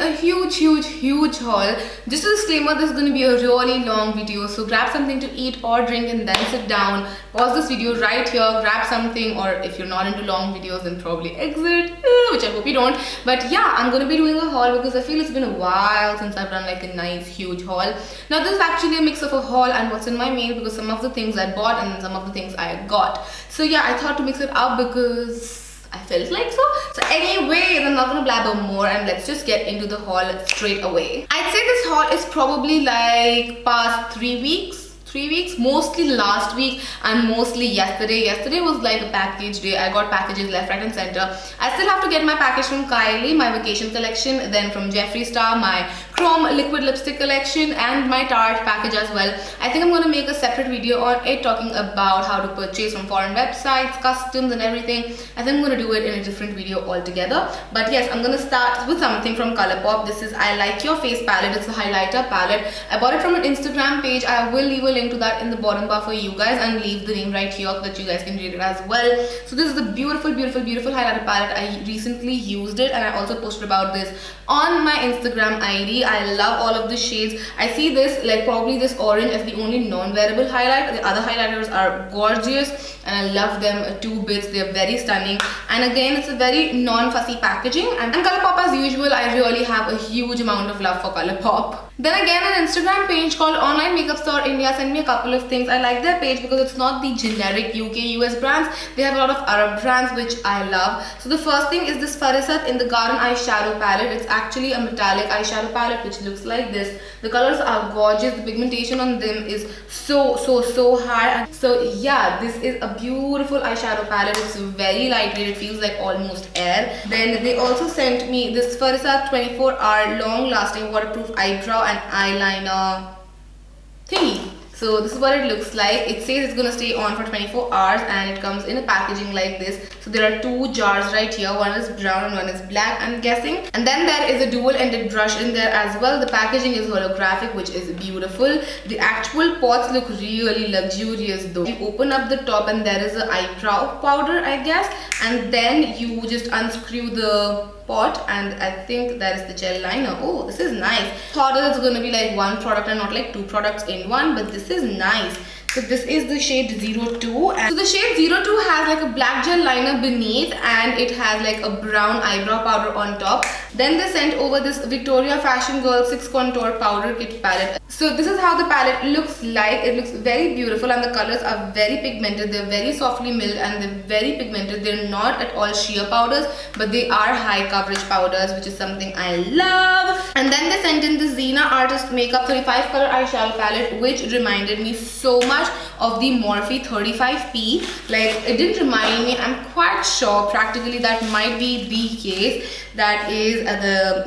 a huge haul. Just a disclaimer, this is going to be a really long video, so grab something to eat or drink and then sit down, pause this video right here, grab something, or if you're not into long videos then probably exit, which I hope you don't. But yeah, I'm going to be doing a haul because I feel it's been a while since I've done like a nice huge haul. Now this is actually a mix of a haul and what's in my mail, because some of the things I bought and some of the things I got. So yeah, I thought to mix it up because I felt like so. So anyways, I'm not gonna blabber more and let's just get into the haul straight away. I'd say this haul is probably like past 3 weeks. 3 weeks, mostly last week and mostly yesterday. Yesterday was like a package day. I got packages left, right and center. I still have to get my package from Kylie, my vacation collection, then from Jeffree Star, my Chrome liquid lipstick collection, and my Tarte package as well. I think I'm going to make a separate video on it, talking about how to purchase from foreign websites, customs and everything. I think I'm going to do it in a different video altogether. But yes, I'm going to start with something from Colourpop. This is I Like Your Face palette. It's a highlighter palette. I bought it from an Instagram page. I will leave a link to that in the bottom bar for you guys and leave the name right here so that you guys can read it as well. So this is a beautiful highlighter palette. I recently used it and I also posted about this on my Instagram ID. I love all of the shades. I see this, like probably this orange, as the only non-wearable highlight. The other highlighters are gorgeous and I love them to bits. They're very stunning, and again it's a very non-fussy packaging, and Colourpop as usual. I really have a huge amount of love for Colourpop. Then again, an Instagram page called Online Makeup Store India sent me a couple of things. I like their page because it's not the generic UK US brands. They have a lot of Arab brands which I love. So the first thing is this Farisat in the Garden eyeshadow palette. It's actually a metallic eyeshadow palette which looks like this. The colors are gorgeous. The pigmentation on them is so high. So yeah, this is a beautiful eyeshadow palette. It's very lightweight. It feels like almost air. Then they also sent me this Farisat 24-hour long lasting waterproof eyebrow and eyeliner thingy. So this is what it looks like. It says it's gonna stay on for 24 hours and it comes in a packaging like this. So there are two jars right here. One is brown and one is black, I'm guessing. And then there is a dual-ended brush in there as well. The packaging is holographic, which is beautiful. The actual pots look really luxurious though. You open up the top and there is an eyebrow powder, I guess. And then you just unscrew the pot and I think that is the gel liner. Oh, this is nice. Thought it was going to be like one product and not like two products in one, but this is nice. So this is the shade 02, and so the shade 02 has like a black gel liner beneath and it has like a brown eyebrow powder on top. Then they sent over this Victoria Fashion Girl 6 Contour Powder Kit palette. So this is how the palette looks like. It looks very beautiful and the colors are very pigmented. They're very softly milled and they're very pigmented. They're not at all sheer powders, but they are high coverage powders, which is something I love. And then they sent in the Zena Artist Makeup 35 color eyeshadow palette, which reminded me so much of the Morphe 35P. Like, it didn't remind me. I'm quite sure practically that might be the case. That is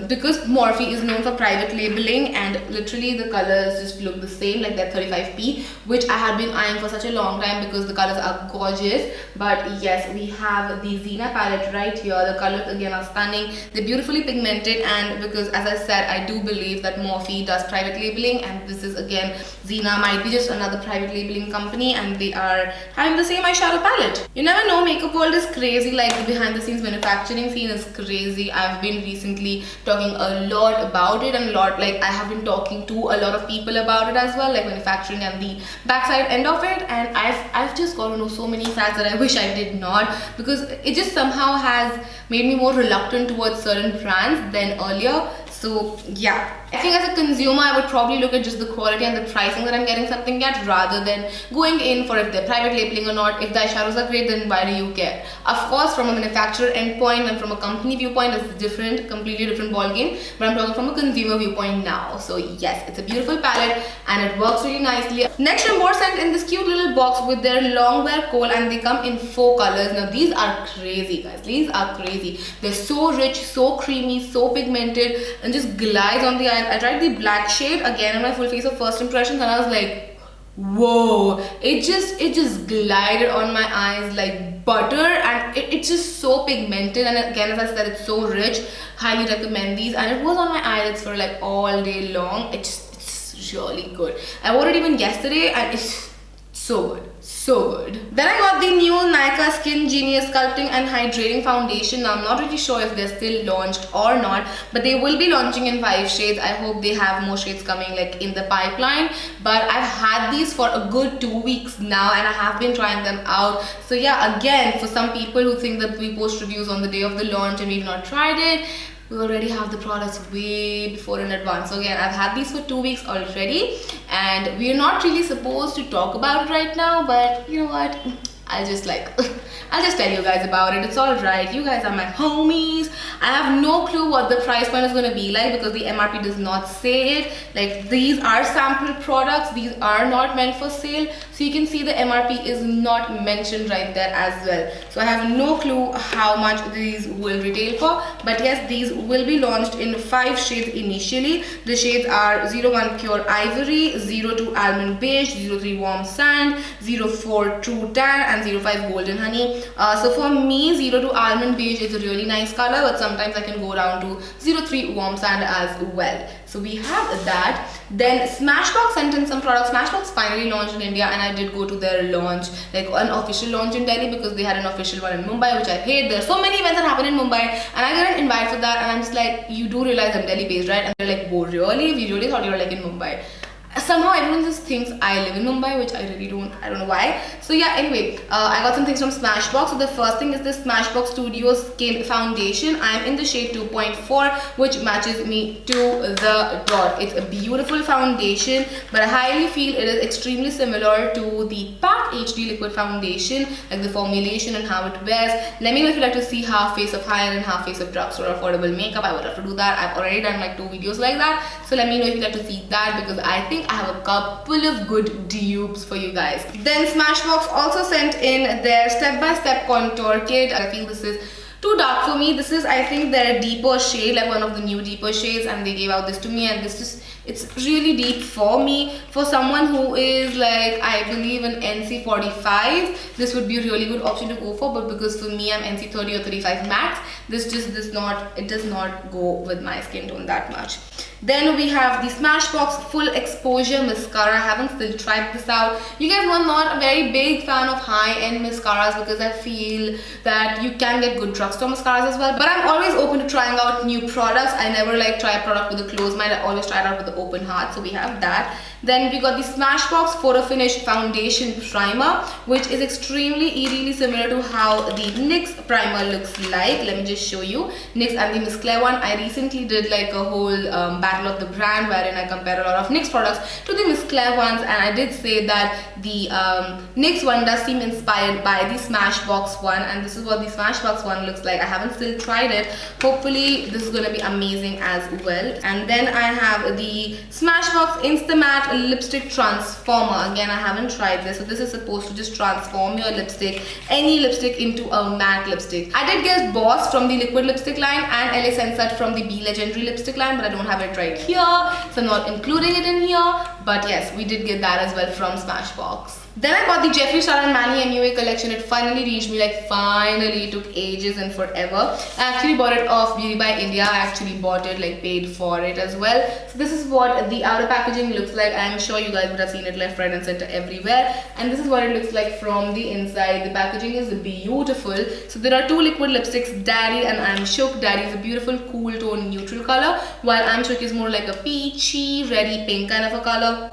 because Morphe is known for private labeling and literally the colors just look the same, like that 35P, which I had been eyeing for such a long time because the colors are gorgeous. But yes, we have the Zena palette right here. The colors again are stunning. They're beautifully pigmented, and because as I said, I do believe that Morphe does private labeling, and this is again, Zena might be just another private labeling company and they are having the same eyeshadow palette. You never know, makeup world is crazy. Like, the behind the scenes manufacturing scene is crazy. I've been recently talking a lot about it, and I have been talking to a lot of people about it as well, like manufacturing and the backside end of it, and I've just got to know so many facts that I wish I did not, because it just somehow has made me more reluctant towards certain brands than earlier. So yeah, I think as a consumer, I would probably look at just the quality and the pricing that I'm getting something at, rather than going in for if they're private labeling or not. If the eyeshadows are great, then why do you care? Of course, from a manufacturer endpoint and from a company viewpoint, it's different, completely different ball game. But I'm talking from a consumer viewpoint now. So yes, it's a beautiful palette and it works really nicely. Next, Rimmel sent in this cute little box with their long wear kohl, and they come in 4 colors. Now these are crazy, guys. These are crazy. They're so rich, so creamy, so pigmented, and just glides on the eyes. I tried the black shade again in my full face of first impressions and I was like, whoa, it just glided on my eyes like butter, and it's just so pigmented, and again, as I said, it's so rich. Highly recommend these, and it was on my eyelids for like all day long. It's really good. I wore it even yesterday and it's so good, so good. Then I got the new Nykaa Skin Genius Sculpting and Hydrating Foundation. Now I'm not really sure if they're still launched or not, but they will be launching in 5 shades. I hope they have more shades coming like in the pipeline. But I've had these for a good 2 weeks now and I have been trying them out. So yeah, again, for some people who think that we post reviews on the day of the launch and we've not tried it, we already have the products way before in advance. So again, I've had these for 2 weeks already and we're not really supposed to talk about it right now, but you know what, I'll just tell you guys about it. It's alright, you guys are my homies. I have no clue what the price point is going to be like because the MRP does not say it. Like, these are sample products, these are not meant for sale, so you can see the MRP is not mentioned right there as well. So I have no clue how much these will retail for, but yes, these will be launched in 5 shades initially. The shades are 01 Pure Ivory, 02 Almond Beige, 03 Warm Sand, 04 True Tan, and 05 Golden Honey. So for me, 02 Almond Beige is a really nice color, but sometimes I can go down to 03 Warm Sand as well. So we have that. Then Smashbox sent in some products. Smashbox finally launched in India and I did go to their launch, like an official launch in Delhi, because they had an official one in Mumbai, which I hate. There are so many events that happen in Mumbai and I get an invite for that and I'm just like, you do realize I'm Delhi based, right? And they're like, whoa, really? We really thought you were like in Mumbai. Somehow everyone just thinks I live in Mumbai, which I really don't. I don't know why. So yeah, anyway, I got some things from Smashbox. So the first thing is this Smashbox Studio Skin Foundation. I'm in the shade 2.4, which matches me to the dot. It's a beautiful foundation, but I highly feel it is extremely similar to the PAC HD Liquid Foundation, like the formulation and how it wears. Let me know if you'd like to see half face of high-end and half face of drugstore affordable makeup. I would love to do that. I've already done like 2 videos like that. So let me know if you'd like to see that, because I think I have a couple of good dupes for you guys. Then Smashbox also sent in their step-by-step contour kit. I feel this is too dark for me. This is, I think, their deeper shade, like one of the new deeper shades, and they gave out this to me, and this just, it's really deep for me. For someone who is like, I believe an NC 45, this would be a really good option to go for, but because for me I'm NC 30 or 35 max, this just does not go with my skin tone that much. Then we have the Smashbox Full Exposure Mascara. I haven't still tried this out. You guys know I'm not a very big fan of high-end mascaras because I feel that you can get good drugstore mascaras as well. But I'm always open to trying out new products. I never like try a product with a closed mind. I always try it out with an open heart. So we have that. Then we got the Smashbox Photo Finish Foundation Primer, which is extremely eerily similar to how the NYX primer looks like. Let me just show you. NYX and the Miss Claire one. I recently did like a whole battle of the brand wherein I compare a lot of NYX products to the Miss Claire ones, and I did say that the NYX one does seem inspired by the Smashbox one, and this is what the Smashbox one looks like. I haven't still tried it. Hopefully this is going to be amazing as well. And then I have the Smashbox Instamatte Lipstick Transformer. Again, I haven't tried this. So this is supposed to just transform your lipstick, any lipstick, into a matte lipstick. I did get Boss from the liquid lipstick line and LA Sensat from the Be Legendary lipstick line, but I don't have it right here, so I'm not including it in here. But yes, we did get that as well from Smashbox. Then I bought the Jeffree Star and Manny MUA collection. It finally reached me, like finally. It took ages and forever. I actually bought it off Beauty by India. I actually bought it, like paid for it as well. So this is what the outer packaging looks like. I'm sure you guys would have seen it left, right and center everywhere. And this is what it looks like from the inside. The packaging is beautiful. So there are 2 liquid lipsticks, Daddy and I'm Shook. Daddy is a beautiful cool tone neutral color, while I'm Shook is more like a peachy, reddy pink kind of a color.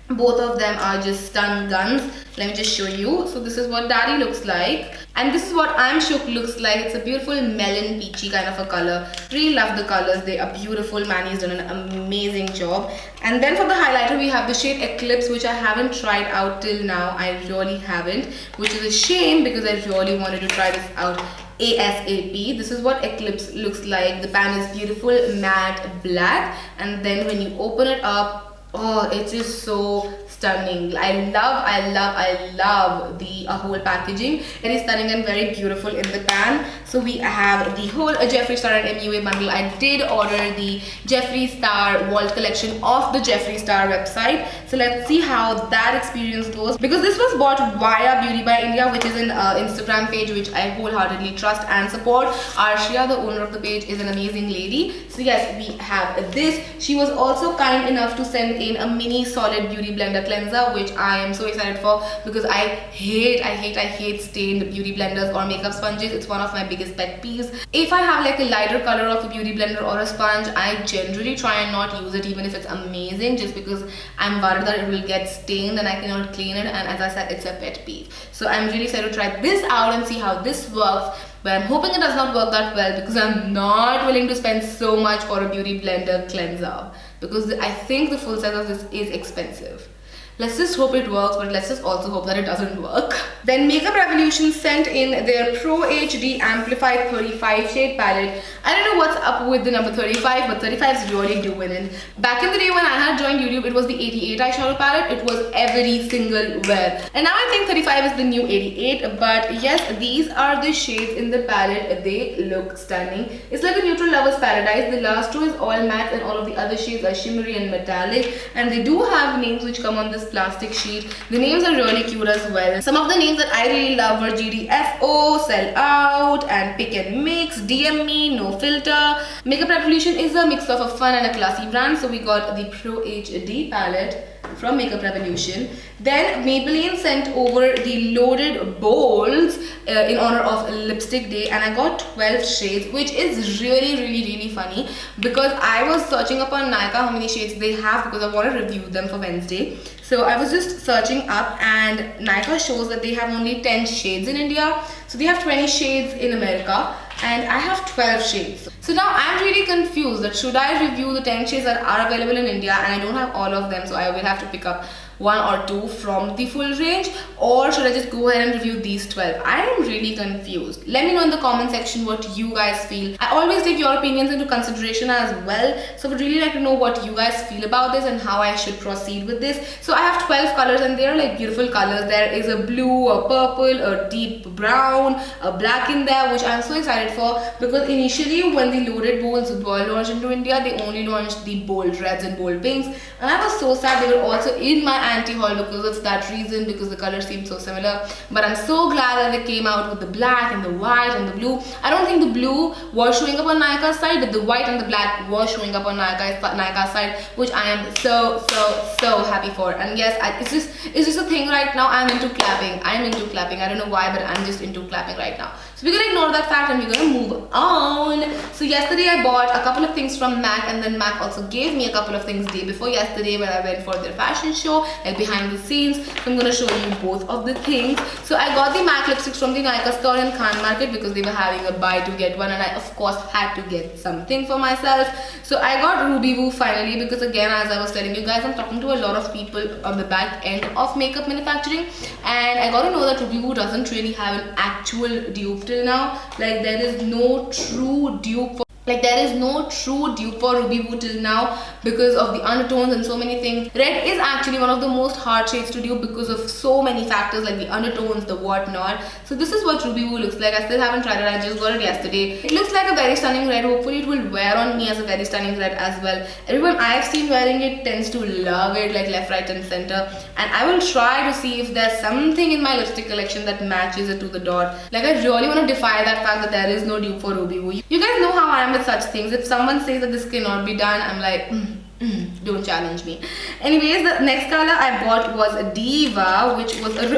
Both of them are just stun guns. Let me just show you. So this is what Daddy looks like, and this is what I'm Shook looks like. It's a beautiful melon peachy kind of a color. Really love the colors. They are beautiful. Manny's done an amazing job. And then for the highlighter, we have the shade Eclipse, which I haven't tried out till now. I really haven't, which is a shame because I really wanted to try this out ASAP. This is what Eclipse looks like. The pan is beautiful matte black, and then when you open it up, oh, it is so stunning. I love the whole packaging. It is stunning and very beautiful in the pan. So we have the whole Jeffree Star and MUA bundle. I did order the Jeffree Star Vault collection off the Jeffree Star website. So let's see how that experience goes, because this was bought via Beauty by India, which is an Instagram page which I wholeheartedly trust and support. Arshia, the owner of the page, is an amazing lady. So yes, we have this. She was also kind enough to send in a mini solid beauty blender collection cleanser, which I am so excited for because I hate stained beauty blenders or makeup sponges. It's one of my biggest pet peeves. If I have like a lighter color of a beauty blender or a sponge, I generally try and not use it even if it's amazing, just because I'm worried that it will get stained and I cannot clean it, and as I said, it's a pet peeve. So I'm really excited to try this out and see how this works, but I'm hoping it does not work that well because I'm not willing to spend so much for a beauty blender cleanser, because I think the full set of this is expensive. Let's just hope it works, but let's just also hope that it doesn't work. Then Makeup Revolution sent in their Pro HD Amplified 35 shade palette. I don't know what's up with the number 35, but 35 is really doing it. Back in the day when I had joined YouTube, it was the 88 eyeshadow palette. It was every single wear. And now I think 35 is the new 88. But yes, these are the shades in the palette. They look stunning. It's like a neutral lover's paradise. The last two is all matte and all of the other shades are shimmery and metallic. And they do have names which come on this plastic sheet. The names are really cute as well. Some of the names that I really love were GDFO, Sell Out, and Pick and Mix, DM Me, No Filter. Makeup Revolution is a mix of a fun and a classy brand, so we got the Pro HD palette from Makeup Revolution. Then Maybelline sent over the loaded bowls in honor of Lipstick Day, and I got 12 shades, which is really funny because I was searching up on Nykaa how many shades they have because I want to review them for Wednesday. So I was just searching up, and Nykaa shows that they have only 10 shades in India. So they have 20 shades in America, and I have 12 shades. So now I'm really confused that should I review the 10 shades that are available in India, and I don't have all of them, so I will have to pick up one or two from the full range, or should I just go ahead and review these 12? I am really confused. Let me know in the comment section what you guys feel. I always take your opinions into consideration as well, so I would really like to know what you guys feel about this and how I should proceed with this. So I have 12 colors, and they are like beautiful colors. There is a blue, a purple, a deep brown, a black in there, which I'm so excited for because initially when the loaded bowls were launched into India, they only launched the bold reds and bold pinks, and I was so sad they were also in my anti-haul because of that reason, because the colors seemed so similar. But I'm so glad that they came out with the black and the white and the blue. I don't think the blue was showing up on Nykaa's side, but the white and the black was showing up on Nykaa's side, which I am so happy for. And yes, it's just a thing right now. I'm into clapping. I don't know why, but I'm just into clapping right now. So we're gonna ignore that fact and we're gonna move on. So yesterday I bought a couple of things from MAC, and then MAC also gave me a couple of things day before yesterday when I went for their fashion show, like behind the scenes. So I'm gonna show you both of the things. So I got the MAC lipsticks from the Nykaa store in Khan Market because they were having a buy to get one, and I of course had to get something for myself. So I got Ruby Woo finally because, again, as I was telling you guys, I'm talking to a lot of people on the back end of makeup manufacturing, and I got to know that Ruby Woo doesn't really have an actual dupe till now. Like there is no true dupe for Ruby Woo till now because of the undertones and so many things. Red is actually one of the most hard shades to dupe because of so many factors like the undertones, the whatnot. So this is what Ruby Woo looks like. I still haven't tried it. I just got it yesterday. It looks like a very stunning red. Hopefully it will wear on me as a very stunning red as well. Everyone I've seen wearing it tends to love it, like left, right and center. And I will try to see if there's something in my lipstick collection that matches it to the dot. Like I really want to defy that fact that there is no dupe for Ruby Woo. You guys know how I am with such things. If someone says that this cannot be done, I'm like, don't challenge me. Anyways, the next color I bought was a Diva, which was a...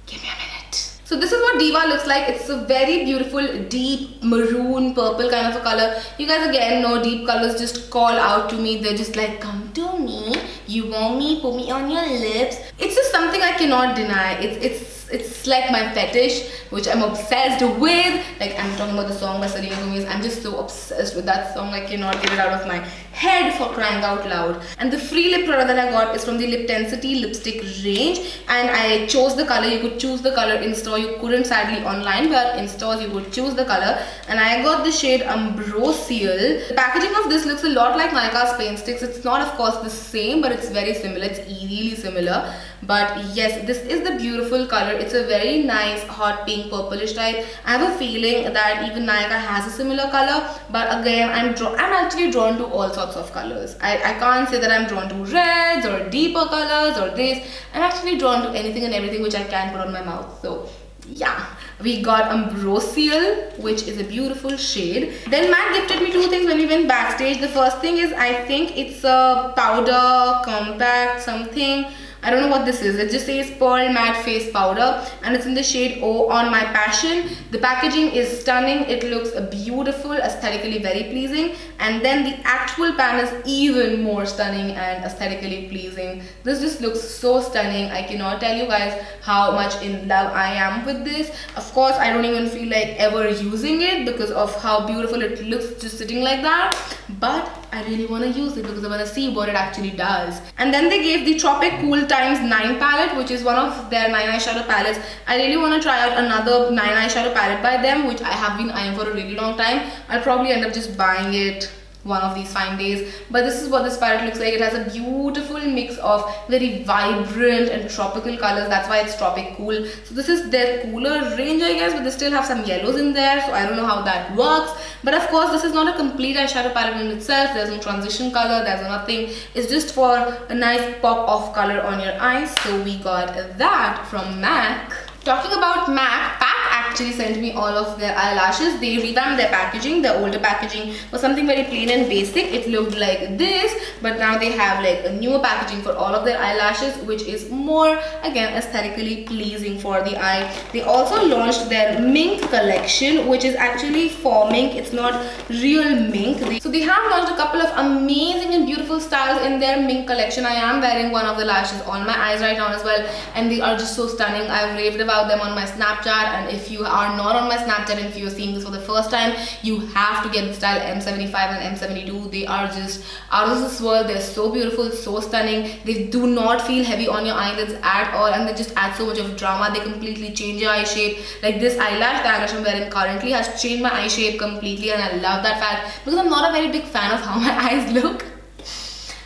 Give me a minute. So this is what Diva looks like. It's a very beautiful deep maroon purple kind of a color. You guys again know deep colors just call out to me. They're just like, come to me, you want me, put me on your lips. It's just something I cannot deny. It's like my fetish, which I'm obsessed with. Like I'm talking about the song by Selena Gomez. I'm just so obsessed with that song. I cannot get it out of my head, for crying out loud. And the free lip product that I got is from the Liptensity lipstick range, and I chose the color. You could choose the color in store. You couldn't sadly online, but in stores you could choose the color. And I got the shade Ambrosial. The packaging of this looks a lot like Nykaa's paint sticks. It's not of course the same, but it's very similar. It's eerily similar. But yes, this is the beautiful color. It's a very nice hot pink purplish type. I have a feeling that even Nykaa has a similar color, but again I'm actually drawn to all sorts of colors. I can't say that I'm drawn to reds or deeper colors or this. I'm actually drawn to anything and everything which I can put on my mouth. So yeah, We got Ambrosial, which is a beautiful shade. Then MAC gifted me two things when we went backstage. The first thing is, I think it's a powder compact something. I don't know what this is. It just says Pearl Matte Face Powder and it's in the shade O On My Passion. The packaging is stunning. It looks beautiful, aesthetically very pleasing. And then the actual pan is even more stunning and aesthetically pleasing. This just looks so stunning. I cannot tell you guys how much in love I am with this. Of course, I don't even feel like ever using it because of how beautiful it looks just sitting like that. But I really want to use it because I want to see what it actually does. And then they gave the Tropic Cool Times 9 palette, which is one of their 9 eyeshadow palettes. I really want to try out another 9 eyeshadow palette by them, which I have been eyeing for a really long time. I'll probably end up just buying it one of these fine days. But this is what this palette looks like. It has a beautiful mix of very vibrant and tropical colors. That's why it's Tropic Cool. So this is their cooler range, I guess, but they still have some yellows in there, so I don't know how that works. But of course, this is not a complete eyeshadow palette in itself. There's no transition color, there's nothing. It's just for a nice pop of color on your eyes. So we got that from MAC. Talking about MAC, PAC actually sent me all of their eyelashes. They revamped their packaging. The older packaging was something very plain and basic. It looked like this, but now they have like a newer packaging for all of their eyelashes, which is more, again, aesthetically pleasing for the eye. They also launched their Mink collection, which is actually for mink. It's not real mink. So they have launched a couple of amazing and beautiful styles in their Mink collection. I am wearing one of the lashes on my eyes right now as well, and they are just so stunning. I've raved about them on my Snapchat, and if you are not on my Snapchat and if you're seeing this for the first time, you have to get the style M75 and M72. They are just out of this world. They're so beautiful, so stunning. They do not feel heavy on your eyelids at all, and they just add so much of drama. They completely change your eye shape. Like this eyelash, the eyelash I'm wearing currently, has changed my eye shape completely, and I love that fact because I'm not a very big fan of how my eyes look.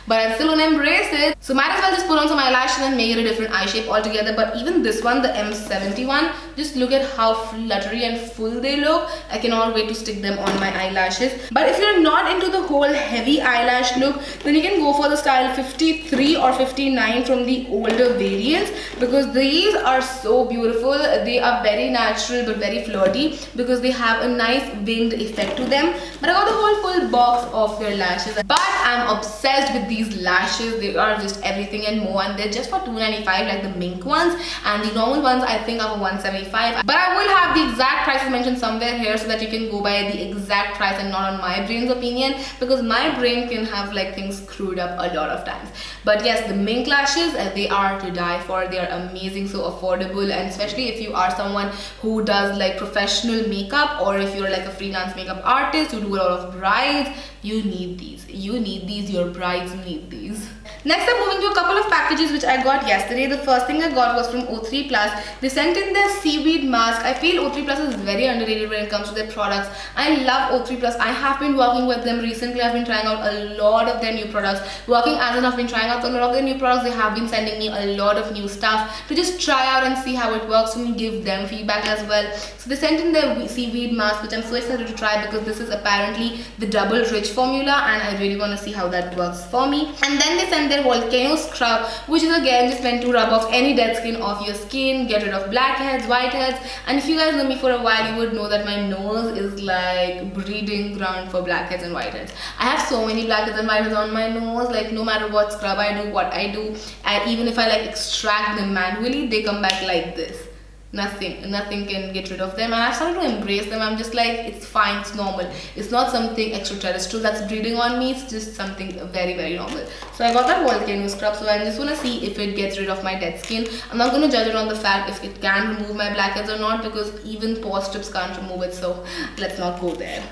But I'm still gonna embrace it. So might as well just put on some eyelashes and make it a different eye shape altogether. But even this one, the M71, just look at how fluttery and full they look. I cannot wait to stick them on my eyelashes. But if you're not into the whole heavy eyelash look, then you can go for the style 53 or 59 from the older variants, because these are so beautiful. They are very natural but very flirty because they have a nice winged effect to them. But I got the whole full box of their lashes. But I'm obsessed with these lashes. They are just everything and more, and they're just for $2.95 like the Mink ones, and the normal ones I think are for $175. But I will have the exact prices mentioned somewhere here so that you can go by the exact price and not on my brain's opinion, because my brain can have like things screwed up a lot of times. But yes, the Mink lashes, they are to die for. They are amazing, so affordable, and especially if you are someone who does like professional makeup, or if you're like a freelance makeup artist who do a lot of brides, you need these. You need these. Your brides need these. Next, I'm moving to a couple of packages which I got yesterday. The first thing I got was from O3 Plus. They sent in their seaweed mask. I feel O3 Plus is very underrated when it comes to their products. I love O3 Plus. I have been working with them recently. I've been trying out a lot of their new products. Working as in, I've been trying out a lot of their new products. They have been sending me a lot of new stuff to just try out and see how it works and give them feedback as well. So they sent in their seaweed mask, which I'm so excited to try because this is apparently the double rich formula, and I really want to see how that works for me. And then they sent their volcano scrub, which is again just meant to rub off any dead skin off your skin, get rid of blackheads, whiteheads. And if you guys know me for a while, you would know that my nose is like breeding ground for blackheads and whiteheads. I have so many blackheads and whiteheads on my nose. Like no matter what scrub I do, what I do, and even if I like extract them manually, they come back like this. Nothing can get rid of them, and I've started to embrace them. I'm just like, it's fine, it's normal. It's not something extraterrestrial that's breeding on me. It's just something very, very normal. So I got that volcano scrub, so I just want to see if it gets rid of my dead skin. I'm not going to judge it on the fact if it can remove my blackheads or not, because even pore strips can't remove it, so let's not go there.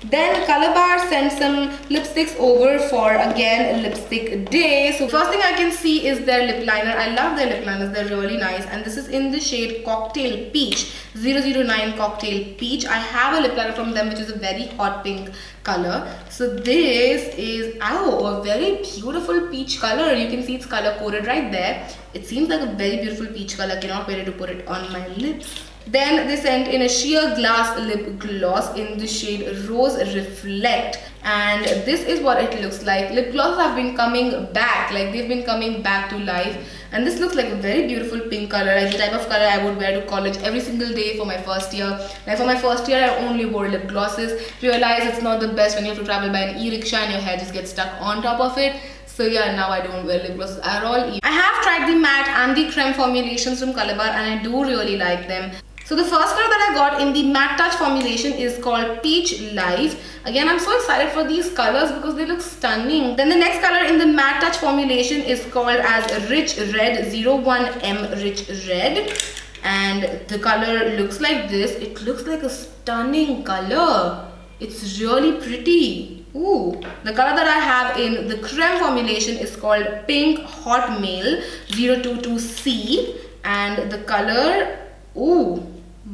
Then Colorbar sent some lipsticks over for, again, lipstick day. So first thing I can see is their lip liner. I love their lip liners. They're really nice. And this is in the shade Cocktail Peach, 009 Cocktail Peach. I have a lip liner from them which is a very hot pink color. So this is, a very beautiful peach color. You can see it's color coded right there. It seems like a very beautiful peach color. I cannot wait to put it on my lips. Then they sent in a sheer glass lip gloss in the shade Rose Reflect, and this is what it looks like. Lip glosses have been coming back, like they've been coming back to life, and this looks like a very beautiful pink color, like the type of color I would wear to college every single day for my first year. Like for my first year, I only wore lip glosses. Realize it's not the best when you have to travel by an e-rickshaw and your hair just gets stuck on top of it. So yeah, now I don't wear lip glosses at all. I have tried the matte and the creme formulations from Calabar, and I do really like them. So the first color that I got in the matte touch formulation is called Peach Life. Again, I'm so excited for these colors because they look stunning. Then the next color in the matte touch formulation is called as Rich Red 01M Rich Red. And the color looks like this. It looks like a stunning color. It's really pretty. Ooh. The color that I have in the creme formulation is called Pink Hot Mail 022C. And the color, ooh.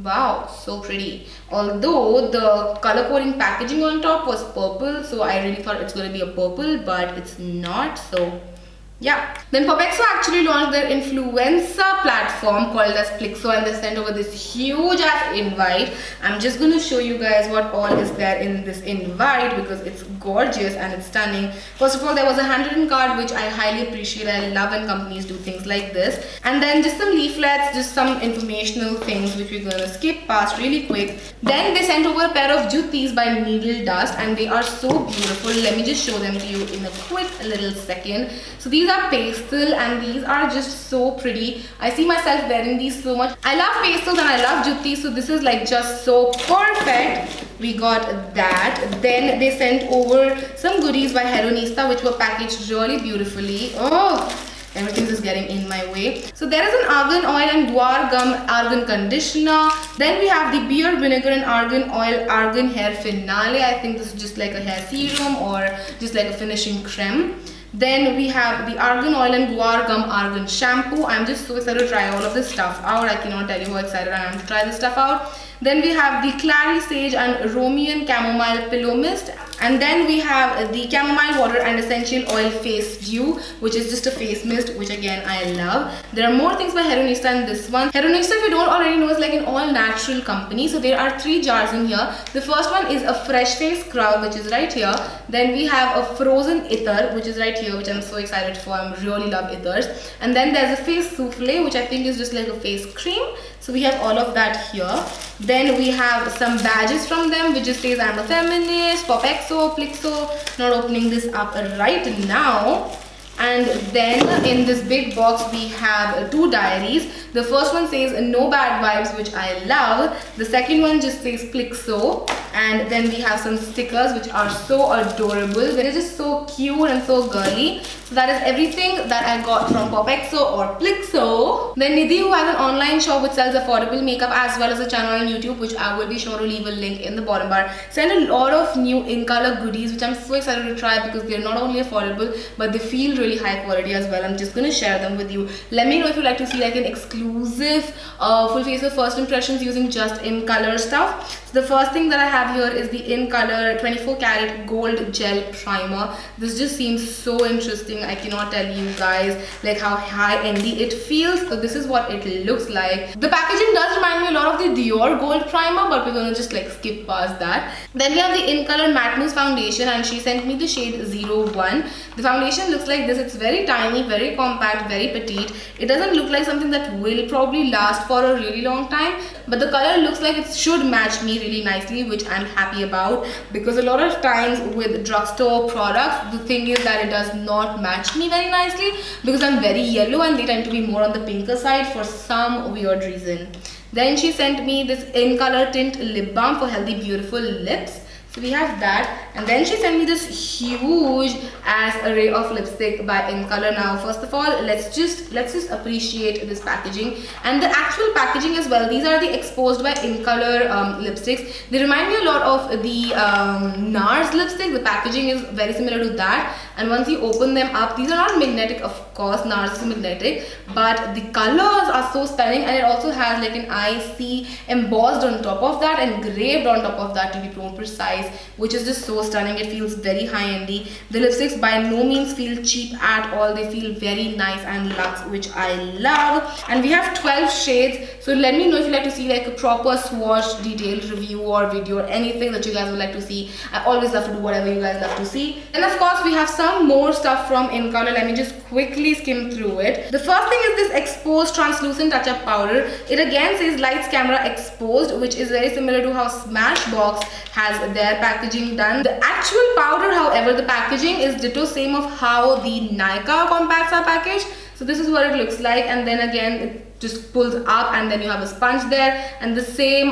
Wow, so pretty. Although the color coding packaging on top was purple, so I really thought it's going to be a purple, but it's not. So yeah. Then Popexo actually launched their influencer platform called as Plixo, and they sent over this huge ass invite. I'm just going to show you guys what all is there in this invite because it's gorgeous and it's stunning. First of all, there was a handwritten card, which I highly appreciate. I love when companies do things like this. And then just some leaflets, just some informational things which we're going to skip past really quick. Then they sent over a pair of juttis by Needle Dust, and they are so beautiful. Let me just show them to you in a quick little second. So these are pastel, and these are just so pretty. I see myself wearing these so much. I love pastels and I love juttis, so this is like just so perfect. We got that. Then they sent over some goodies by Heronista, which were packaged really beautifully. Oh, everything's just getting in my way. So there is an argan oil and guar gum argan conditioner. Then we have the beer vinegar and argan oil argan hair finale. I think this is just like a hair serum or just like a finishing creme. Then we have the argan oil and guar gum argan shampoo. I'm just so excited to try all of this stuff out. I cannot tell you how excited I am to try this stuff out. Then we have the clary sage and Romian chamomile pillow mist. And then we have the chamomile water and essential oil face dew, which is just a face mist, which again I love. There are more things by Heronista in this one. Heronista, if you don't already know, is like an all natural company. So there are 3 jars in here. The first one is a fresh face scrub, which is right here. Then we have a frozen ether, which is right here, which I'm so excited for. I really love ethers. And then there's a face souffle, which I think is just like a face cream. So we have all of that here. Then we have some badges from them, which just says I'm a feminist, Popexo, Plixo. Not opening this up right now. And then in this big box we have 2 diaries. The first one says no bad vibes, which I love. The second one just says Plixo. And then we have some stickers which are so adorable. They're just so cute and so girly. So that is everything that I got from Popexo or Plixo. Then Nidhi, who has an online shop which sells affordable makeup as well as a channel on YouTube, which I will be sure to leave a link in the bottom bar, sent a lot of new in color goodies which I'm so excited to try because they're not only affordable but they feel really high quality as well. I'm just going to share them with you. Let me know if you'd like to see like an exclusive full face of first impressions using just in color stuff. So the first thing that I have here is the in color 24 karat gold gel primer. This just seems so interesting. I cannot tell you guys like how high-endy it feels. So this is what it looks like. The packaging does remind me a lot of the Dior gold primer, but we're gonna just like skip past that. Then we have the in color matte mousse foundation, and she sent me the shade 01. The foundation looks like this. It's very tiny, very compact, very petite. It doesn't look like something that will probably last for a really long time, but the color looks like it should match me really nicely, which I'm happy about, because a lot of times with drugstore products the thing is that it does not match me very nicely because I'm very yellow and they tend to be more on the pinker side for some weird reason. Then she sent me this in color tint lip balm for healthy beautiful lips. So we have that, and then she sent me this huge ass array of lipstick by In Color. Now first of all, let's just appreciate this packaging and the actual packaging as well. These are the exposed by In Color lipsticks. They remind me a lot of the NARS lipstick. The packaging is very similar to that, and once you open them up, these are not magnetic, of course, NARS is magnetic, but the colors are so stunning, and it also has like an IC embossed on top of that, engraved on top of that to be more precise, which is just so stunning. It feels very high-endy. The lipsticks by no means feel cheap at all. They feel very nice and luxe, which I love. And we have 12 shades, so let me know if you like to see like a proper swatch detailed review or video or anything that you guys would like to see. I always love to do whatever you guys love to see. And of course we have some more stuff from InColor. Let me just quickly skim through it. The first thing is this exposed translucent touch-up powder. It again says Lights Camera Exposed, which is very similar to how Smashbox has their packaging done. The actual powder, however, the packaging is ditto same of how the Nykaa compacts are packaged. So this is what it looks like, and then again it just pulls up, and then you have a sponge there, and the same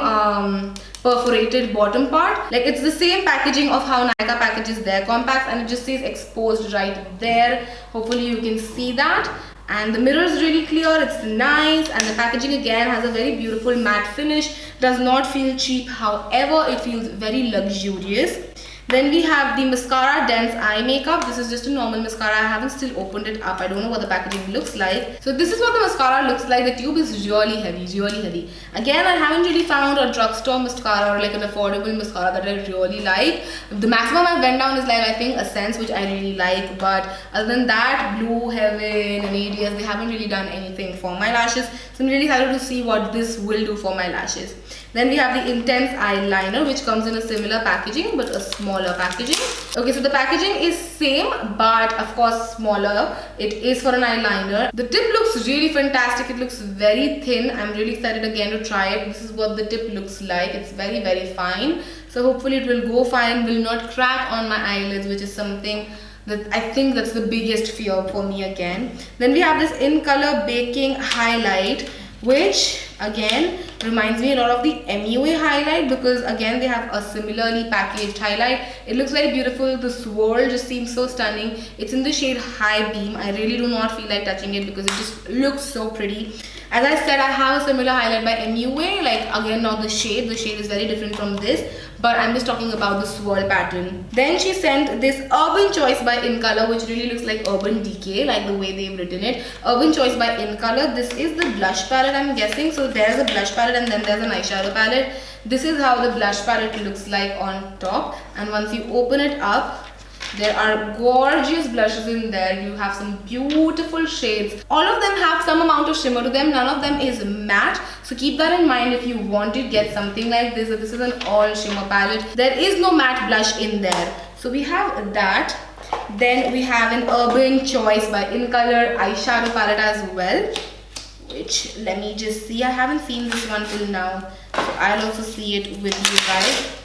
perforated bottom part. Like, it's the same packaging of how Nykaa packages their compacts, and it just says exposed right there. Hopefully you can see that. And the mirror is really clear, it's nice, and the packaging again has a very beautiful matte finish. Does not feel cheap, however it feels very luxurious. Then we have the Mascara Dense Eye Makeup. This is just a normal mascara. I haven't still opened it up. I don't know what the packaging looks like. So this is what the mascara looks like. The tube is really heavy, really heavy. Again, I haven't really found a drugstore mascara or like an affordable mascara that I really like. The maximum I went down is like, I think, Essence, which I really like. But other than that, Blue Heaven and ADS, they haven't really done anything for my lashes. So I'm really excited to see what this will do for my lashes. Then we have the Intense Eyeliner, which comes in a similar packaging but a smaller packaging. Okay, so the packaging is same but of course smaller. It is for an eyeliner. The tip looks really fantastic. It looks very thin. I'm really excited again to try it. This is what the tip looks like. It's very, very fine. So hopefully it will go fine, will not crack on my eyelids, which is something that I think that's the biggest fear for me again. Then we have this InColor Baking Highlight, which again reminds me a lot of the MUA highlight, because again they have a similarly packaged highlight. It looks very beautiful. The swirl just seems so stunning. It's in the shade High Beam. I really do not feel like touching it because it just looks so pretty. As I said, I have a similar highlight by MUA, like again not the shade is very different from this, but I'm just talking about the swirl pattern. Then she sent this Urban Choice by InColor, which really looks like Urban Decay, like the way they've written it. Urban Choice by InColor. This is the blush palette, I'm guessing. So there's a blush palette and then there's an eyeshadow palette. This is how the blush palette looks like on top, and once you open it up, there are gorgeous blushes in there. You have some beautiful shades. All of them have some amount of shimmer to them. None of them is matte. So keep that in mind if you want to get something like this. This is an all shimmer palette. There is no matte blush in there. So we have that. Then we have an Urban Choice by InColor eyeshadow palette as well, which, let me just see. I haven't seen this one till now, so I'll also see it with you guys.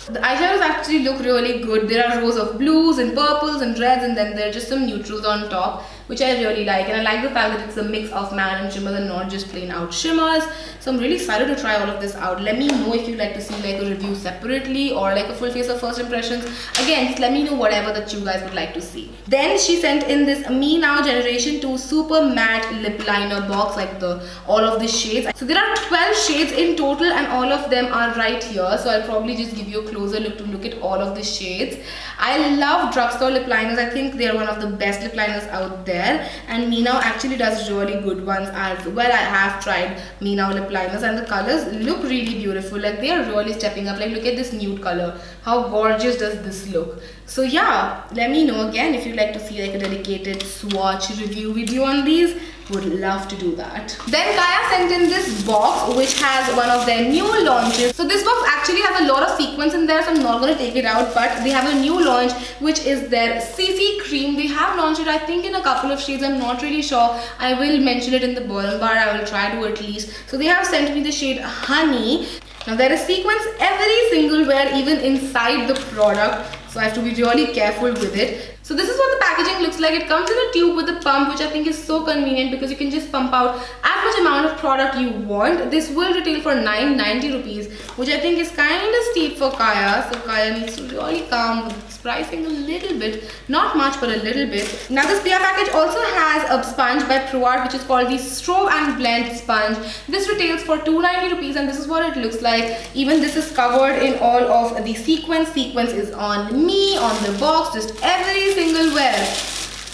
The eyeshadows actually look really good. There are rows of blues and purples and reds, and then there are just some neutrals on top, which I really like. And I like the fact that it's a mix of matte and shimmers and not just plain out shimmers. So I'm really excited to try all of this out. Let me know if you'd like to see like a review separately or like a full face of first impressions. Again, just let me know whatever that you guys would like to see. Then she sent in this Me Now Generation 2 Super Matte Lip Liner box, like all of the shades. So there are 12 shades in total, and all of them are right here. So I'll probably just give you a closer look to look at all of the shades. I love drugstore lip liners. I think they are one of the best lip liners out there, and Me Now actually does really good ones as well. I have tried Me Now lip liners, and the colors look really beautiful. Like, they are really stepping up. Like, look at this nude color. How gorgeous does this look? So yeah, let me know again if you'd like to see like a dedicated swatch review video on these. Would love to do that. Then Kaya sent in this box, which has one of their new launches. So this box actually has a lot of sequins in there, so I'm not going to take it out, but they have a new launch, which is their CC Cream. They have launched it, I think, in a couple of shades. I'm not really sure. I will mention it in the bottom bar. I will try to at least. So they have sent me the shade Honey. Now there is sequins every single wear, even inside the product, so I have to be really careful with it. So this is what the packaging looks like. It comes in a tube with a pump, which I think is so convenient because you can just pump out as much amount of product you want. This will retail for 990 rupees, which I think is kind of steep for Kaya. So Kaya needs to really calm with its pricing a little bit. Not much, but a little bit. Now this PR package also has a sponge by ProArt, which is called the Strobe and Blend Sponge. This retails for 290 rupees, and this is what it looks like. Even this is covered in all of the sequins. Sequins is on me, on the box, just every single wear.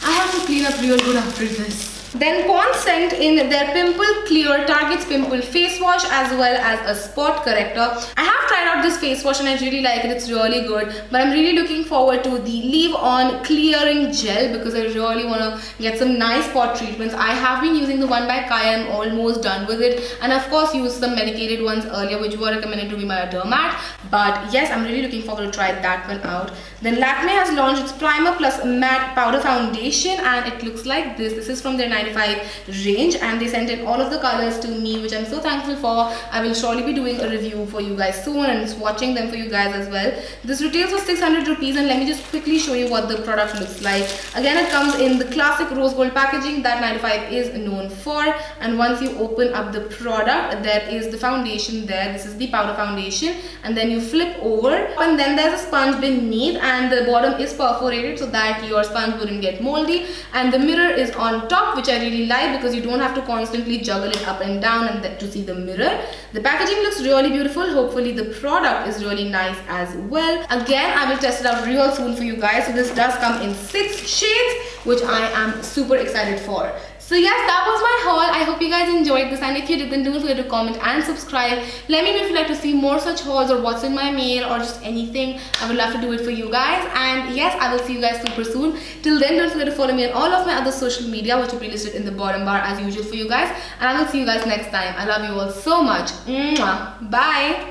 I have to clean up real good after this. Then Pond's sent in their Pimple Clear Target's Pimple Face Wash as well as a spot corrector. I have tried out this face wash and I really like it. It's really good. But I'm really looking forward to the Leave On Clearing Gel because I really want to get some nice spot treatments. I have been using the one by Kaya. I'm almost done with it. And of course used some medicated ones earlier which were recommended to me by a dermat. But yes, I'm really looking forward to try that one out. Then Lakme has launched its Primer Plus Matte Powder Foundation and it looks like this. This is from their 95 range and they sent in all of the colors to me, which I'm so thankful for. I will surely be doing a review for you guys soon and swatching them for you guys as well. This retails for 600 rupees and let me just quickly show you what the product looks like. Again, it comes in the classic rose gold packaging that 95 is known for, and once you open up the product, there is the foundation there. This is the powder foundation, and then you flip over and then there's a sponge beneath and the bottom is perforated so that your sponge wouldn't get moldy, and the mirror is on top, which I really like because you don't have to constantly juggle it up and down and to see the mirror. The packaging looks really beautiful. Hopefully the product is really nice as well. Again, I will test it out real soon for you guys. So this does come in 6 shades, which I am super excited for. So yes, that was my haul. I hope you guys enjoyed this, and if you did, then don't forget to comment and subscribe. Let me know if you'd like to see more such hauls or what's in my mail or just anything. I would love to do it for you guys. And yes, I will see you guys super soon. Till then, don't forget to follow me on all of my other social media, which will be listed in the bottom bar as usual for you guys. And I will see you guys next time. I love you all so much. Mwah. Bye.